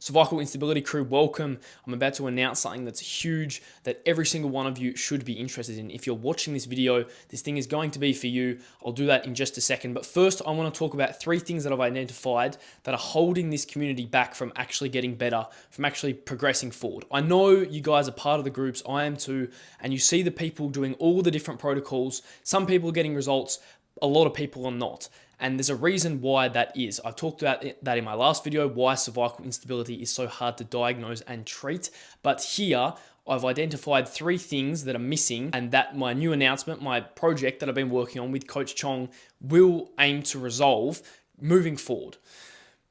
Cervical Instability crew, welcome. I'm about to announce something that's huge that every single one of you should be interested in. If you're watching this video, this thing is going to be for you. I'll do that in just a second. But first, I want to talk about 3 things that I've identified that are holding this community back from actually getting better, from actually progressing forward. I know you guys are part of the groups, I am too, and you see the people doing all the different protocols. Some people are getting results, a lot of people are not. And there's a reason why that is. I talked about that in my last video, why cervical instability is so hard to diagnose and treat. But here, I've identified 3 things that are missing, and that my new announcement, my project that I've been working on with Coach Chong, will aim to resolve moving forward.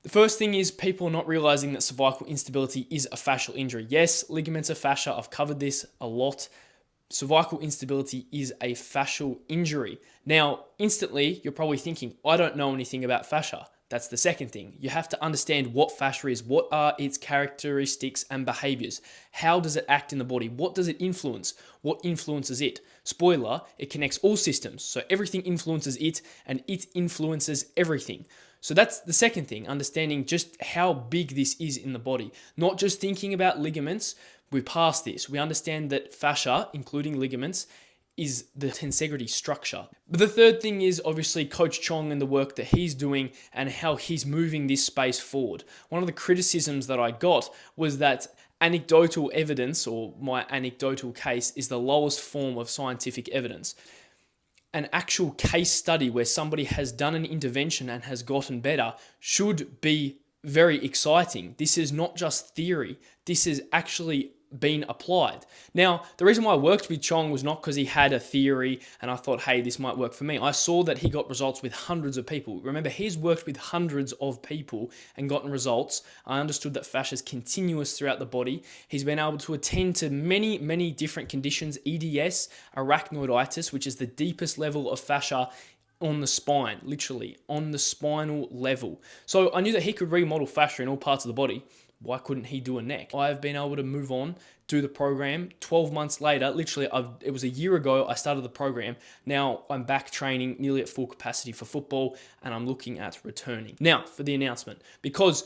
The first thing is people not realizing that cervical instability is a fascial injury. Yes, ligaments are fascia. I've covered this a lot. Cervical instability is a fascial injury. Now, instantly, you're probably thinking, I don't know anything about fascia. That's the second thing. You have to understand what fascia is, what are its characteristics and behaviors. How does it act in the body? What does it influence? What influences it? Spoiler, it connects all systems. So everything influences it, and it influences everything. So that's the second thing, understanding just how big this is in the body. Not just thinking about ligaments. We're past this. We understand that fascia, including ligaments, is the tensegrity structure. But the third thing is obviously Coach Chong and the work that he's doing and how he's moving this space forward. One of the criticisms that I got was that anecdotal evidence, or my anecdotal case, is the lowest form of scientific evidence. An actual case study where somebody has done an intervention and has gotten better should be very exciting. This is not just theory. This is actually been applied. Now, the reason why I worked with Chong was not because he had a theory and I thought, hey, this might work for me. I saw that he got results with hundreds of people. Remember, he's worked with hundreds of people and gotten results. I understood that fascia is continuous throughout the body. He's been able to attend to many, many different conditions, EDS, arachnoiditis, which is the deepest level of fascia on the spine, literally on the spinal level. So I knew that he could remodel fascia in all parts of the body. Why couldn't he do a neck? I've been able to move on, do the program. 12 months later, literally, it was a year ago I started the program. Now I'm back training nearly at full capacity for football, and I'm looking at returning. Now for the announcement, because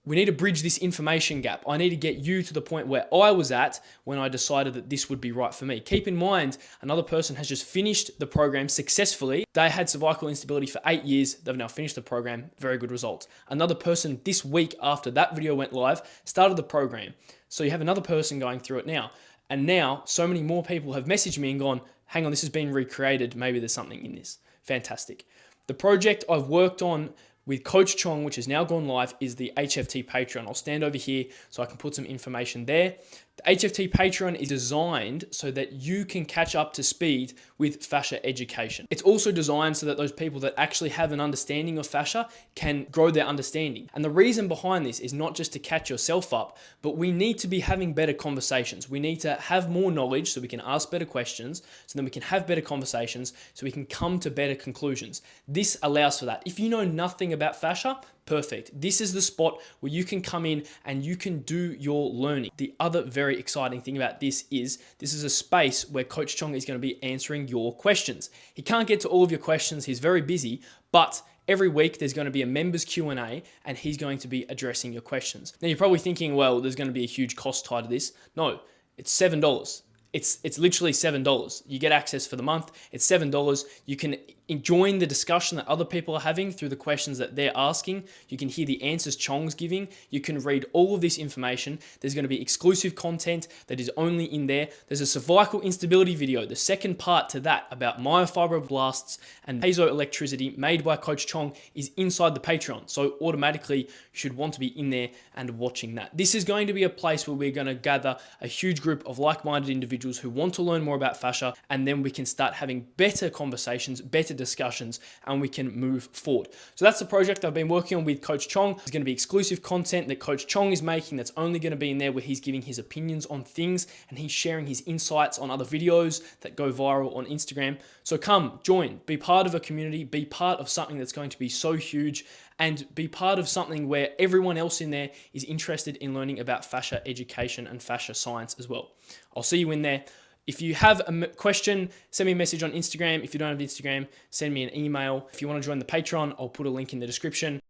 we need to bridge this information gap. I need to get you to the point where I was at when I decided that this would be right for me. Keep in mind, another person has just finished the program successfully. They had cervical instability for 8 years. They've now finished the program. Very good results. Another person this week after that video went live started the program. So you have another person going through it now. And now so many more people have messaged me and gone, hang on, this has been recreated. Maybe there's something in this. Fantastic. The project I've worked on with Coach Chong, which has now gone live, is the HFT Patreon. I'll stand over here so I can put some information there. The HFT Patreon is designed so that you can catch up to speed with fascia education. It's also designed so that those people that actually have an understanding of fascia can grow their understanding. And the reason behind this is not just to catch yourself up, but we need to be having better conversations. We need to have more knowledge so we can ask better questions, so then we can have better conversations, so we can come to better conclusions. This allows for that. If you know nothing about fascia, perfect. This is the spot where you can come in and you can do your learning. The other very exciting thing about this is a space where Coach Chong is going to be answering your questions. He can't get to all of your questions. He's very busy, but every week there's going to be a members Q&A and he's going to be addressing your questions. Now you're probably thinking, well, there's going to be a huge cost tied to this. No, it's $7. It's literally $7. You get access for the month. It's $7. You can join the discussion that other people are having through the questions that they're asking. You can hear the answers Chong's giving. You can read all of this information. There's going to be exclusive content that is only in there. There's a cervical instability video, the second part to that about myofibroblasts and piezoelectricity made by Coach Chong is inside the Patreon. So automatically you should want to be in there and watching that. This is going to be a place where we're going to gather a huge group of like-minded individuals who want to learn more about fascia, and then we can start having better conversations, better discussions, and we can move forward. So that's the project I've been working on with Coach Chong. There's going to be exclusive content that Coach Chong is making that's only going to be in there where he's giving his opinions on things and he's sharing his insights on other videos that go viral on Instagram. So come, join, be part of a community, be part of something that's going to be so huge, and be part of something where everyone else in there is interested in learning about fascia education and fascia science as well. I'll see you in there. If you have a question, send me a message on Instagram. If you don't have Instagram, send me an email. If you want to join the Patreon, I'll put a link in the description.